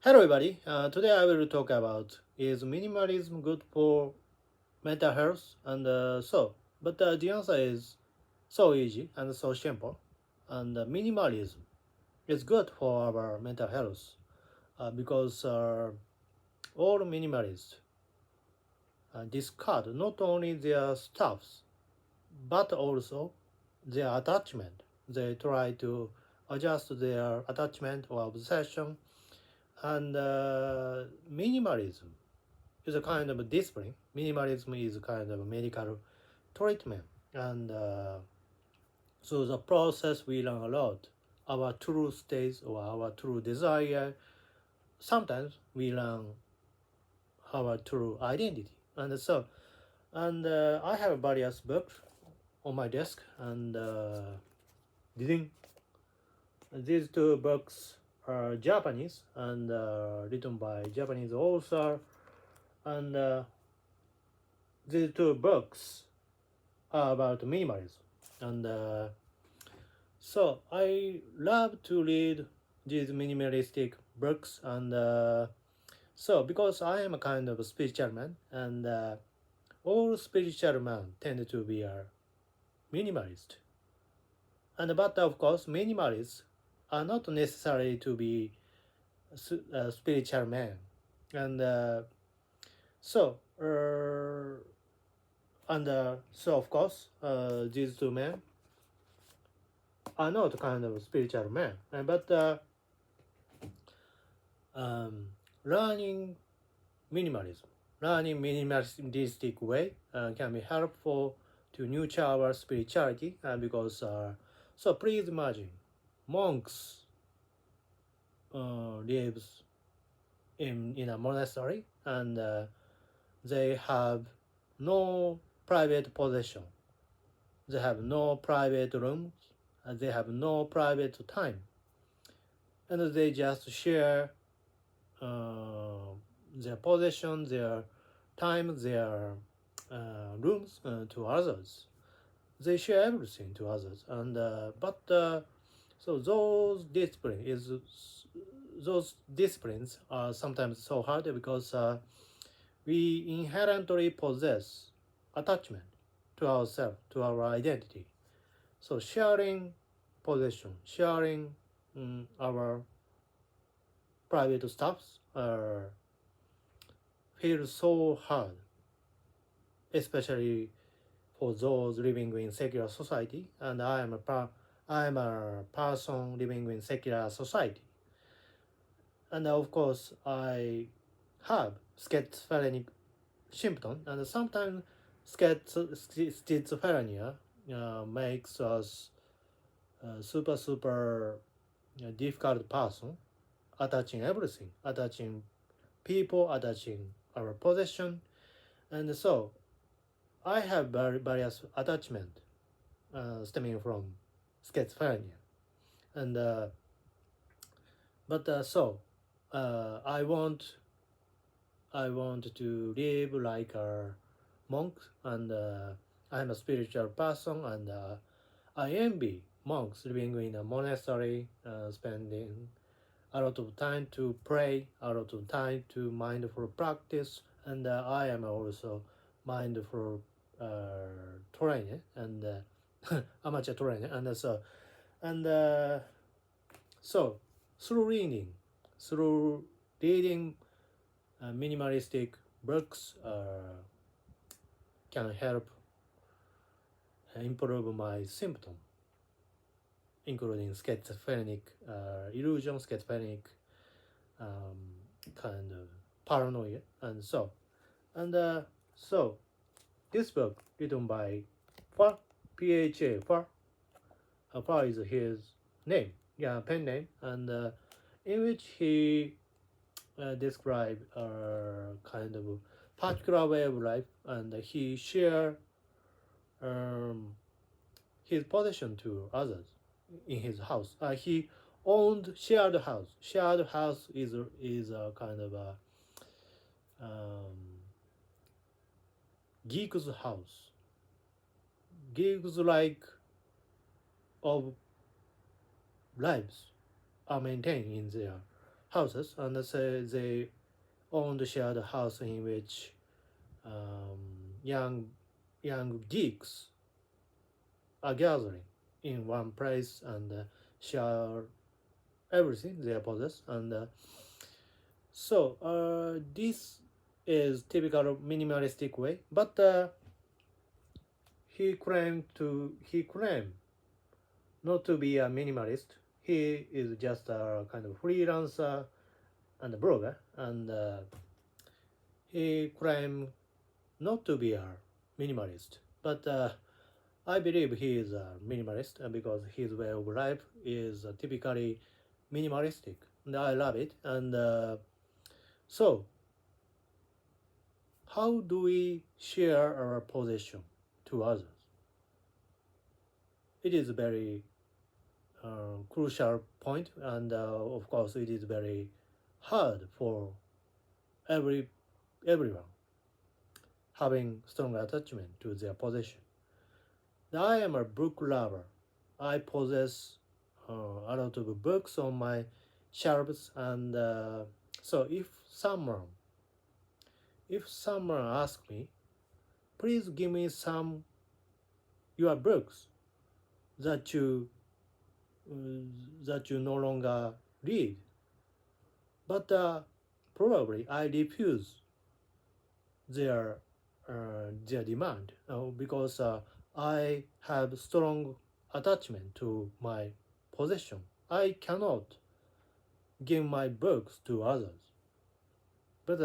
Hello, everybody. Today I will talk about is minimalism good for mental health? But the answer is so easy and so simple. And minimalism is good for our mental health because all minimalists discard not only their stuffs but also their attachment. They try to adjust their attachment or obsession and minimalism is a kind of a discipline. Minimalism is a kind of a medical treatment. And the process we learn a lot. Our true states or our true desire. Sometimes we learn our true identity. And I have various books on my desk and didn't these two books are Japanese and written by Japanese author and these two books are about minimalism. And I love to read these minimalistic books and because I am a kind of a spiritual man and all spiritual men tend to be a minimalist. But of course, minimalists are not necessary to be a spiritual man. And so, uh, so of course, these two men are not kind of spiritual men. But um, learning learning minimalistic way can be helpful to nurture our spirituality because please imagine monks lives in a monastery and they have no private possession. They have no private rooms. They have no private time, and they just share their possession, their time, their rooms to others. They share everything to others, and so those disciplines are sometimes so hard because we inherently possess attachment to ourselves, to our identity. So sharing possession, sharing our private stuffs feels so hard, especially for those living in secular society. And I am a person living in secular society. And of course, I have schizophrenic symptoms, and sometimes schizophrenia makes us super difficult person, attaching everything, attaching people, attaching our possession, and so I have various attachment stemming from schizophrenia, and but so I want to live like a monk, and I'm a spiritual person, and I envy monks living in a monastery, spending a lot of time to pray, a lot of time to mindful practice, and I am also mindful trainer and amateur trainer, and so through reading minimalistic books can help improve my symptom, including schizophrenic illusion, schizophrenic kind of paranoia, and so this book written by Far, Pha Far. Far is his name, yeah, pen name, and in which he described a kind of particular way of life, and he shared um, his possession to others in his house. He owned shared house. Shared house is a kind of a geek's house. Geeks like of lives are maintained in there. houses, and say they owned a shared house in which um, young geeks are gathering in one place and share everything they possess. And this is typical minimalistic way, but he claimed not to be a minimalist. He is just a kind of freelancer and a blogger, and he claimed not to be a minimalist. But I believe he is a minimalist because his way of life is typically minimalistic, and I love it. And so, how do we share our possession to others? It is a very crucial point, and of course, it is very hard for everyone having strong attachment to their possession. I am a book lover. I possess a lot of books on my shelves, and so if someone asks me, please give me some your books that you no longer read, but probably I refuse their their demand because I have strong attachment to my possession. I cannot give my books to others, but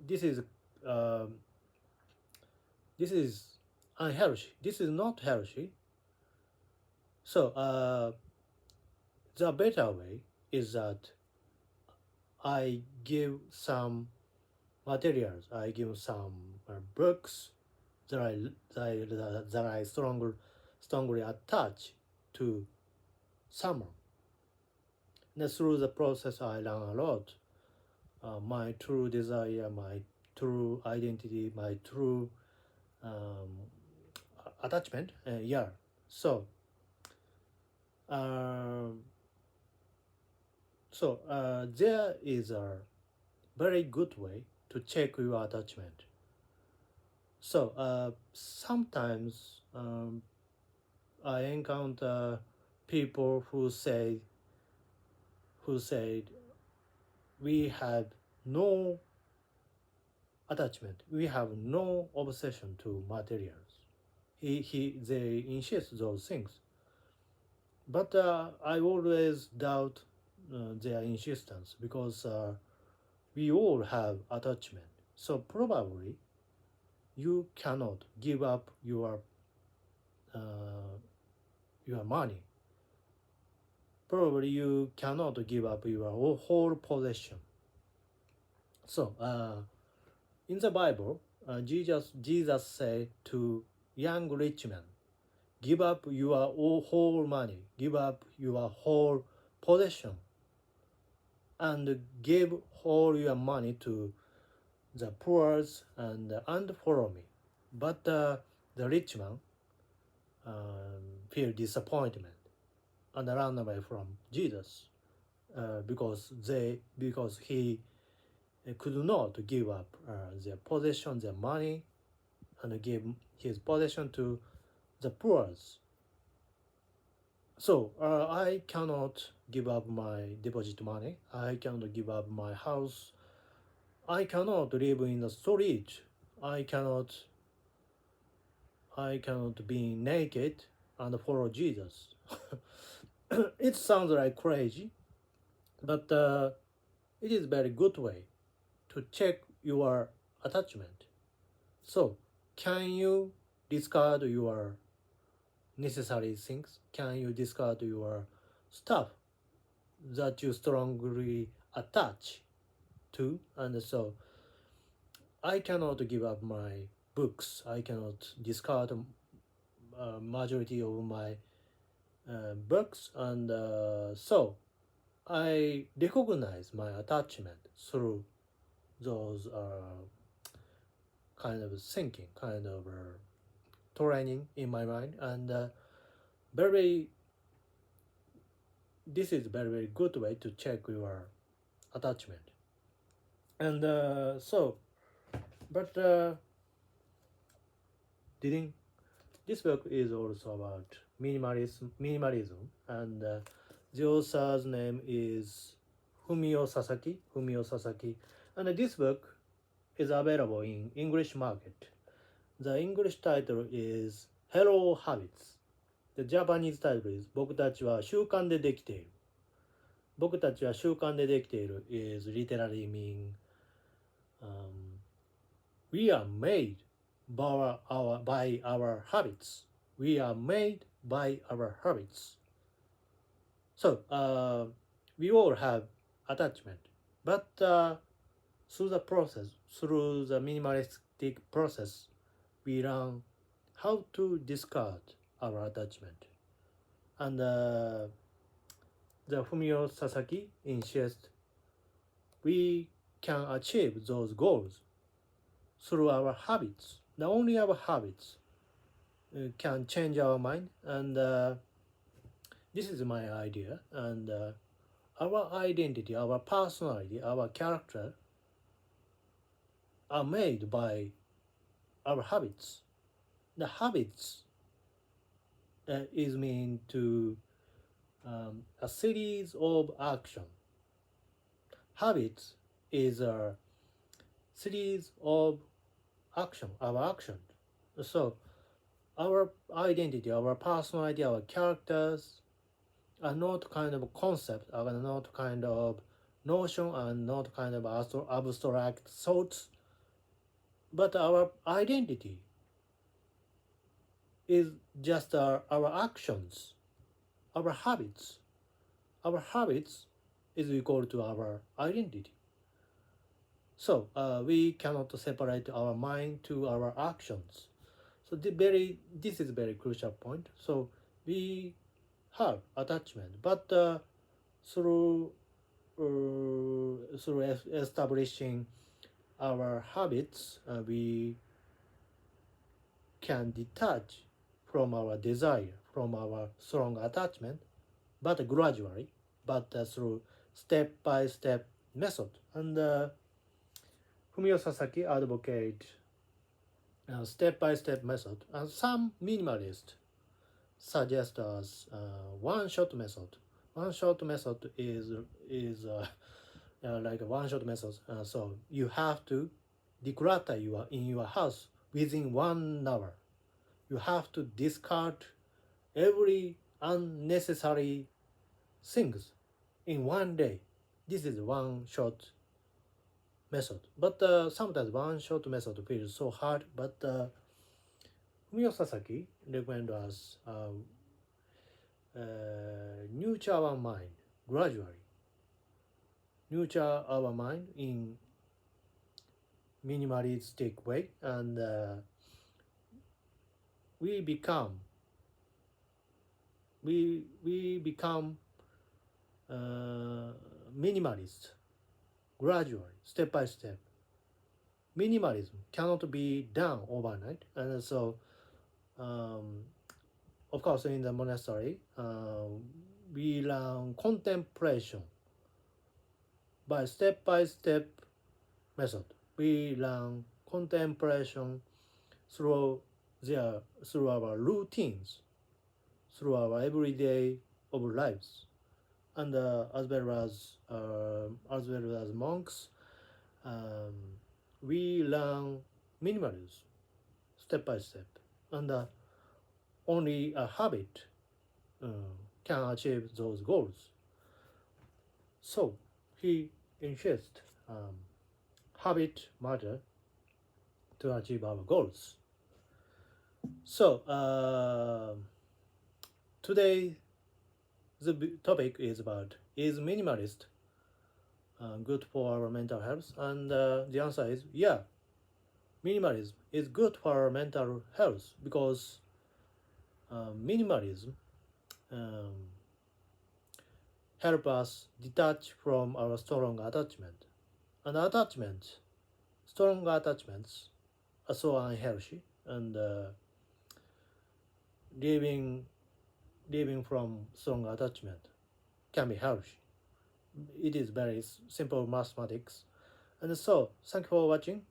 this is uh, this is unhealthy. This is not healthy. So the better way is that I give some materials. I give some books that I strongly attach to someone. And through the process, I learn a lot. My true desire, my true identity, my true um, attachment. Yeah. So, um, there is a very good way to check your attachment. So sometimes I encounter people who said we have no attachment, we have no obsession to materials. They insist those things, but I always doubt their insistence because we all have attachment. So probably you cannot give up uh, your money. Probably you cannot give up your whole possession. So in the Bible, Jesus said to young rich man, give up your whole money, give up your whole possession, and give all your money to the poor and follow me. But the rich man feel disappointment and run away from Jesus because he could not give up their possession, their money, and give his possession to the poor. So I cannot give up my deposit money. I cannot give up my house. I cannot live in the street. I cannot. I cannot be naked and follow Jesus. It sounds like crazy, but it is a very good way to check your attachment. So, can you discard your necessary things? Can you discard your stuff that you strongly attach to? And so, I cannot give up my books. I cannot discard a majority of my books, and so I recognize my attachment through those kind of thinking, kind of training in my mind, and very this is very very good way to check your attachment. And but didn't this book is also about minimalism, and the author's name is Fumio Sasaki, and this book is available in English market. The English title is Hello Habits. The Japanese title is 僕たちは習慣でできている。僕たちは習慣でできている is literally mean we are made by our habits. We are made by our habits. So we all have attachment, but through the minimalistic process, we learn how to discard our attachment. And the Fumio Sasaki insists we can achieve those goals through our habits. Not only our habits can change our mind, and this is my idea. And our identity, our personality, our character are made by our habits. The habits is mean to a series of action. Habits is a series of action, our action. So our identity, our personality, our characters are not kind of concept, are not kind of notion, and not kind of abstract thoughts, but our identity is just our actions, our habits. Our habits is equal to our identity. So we cannot separate our mind to our actions. So this is a very crucial point. So we have attachment, but through establishing our habits, we can detach from our desire, from our strong attachment, but gradually, but through step-by-step method. And Fumio Sasaki advocate step-by-step method, and some minimalists suggest us one-shot method. One-shot method is like a one-shot method. So you have to declutter in your house within 1 hour. You have to discard every unnecessary things in 1 day. This is one-shot method. But sometimes one-shot method feels so hard. But Fumio Sasaki recommend us nurture our mind gradually. Nurture our mind in minimalistic way, and we become minimalist gradually, step by step. Minimalism cannot be done overnight, and so of course in the monastery we learn contemplation by step method. We learn contemplation through our routines, through our everyday of lives, and as well as monks, we learn minimalism step by step, and only a habit can achieve those goals. So he insists habit matter to achieve our goals. So today the topic is about, is minimalist good for our mental health? And the answer is yeah, minimalism is good for our mental health, because minimalism help us detach from our strong attachment. And strong attachments are so unhealthy, and living from strong attachment can be healthy. it is very simple mathematics. And so, thank you for watching.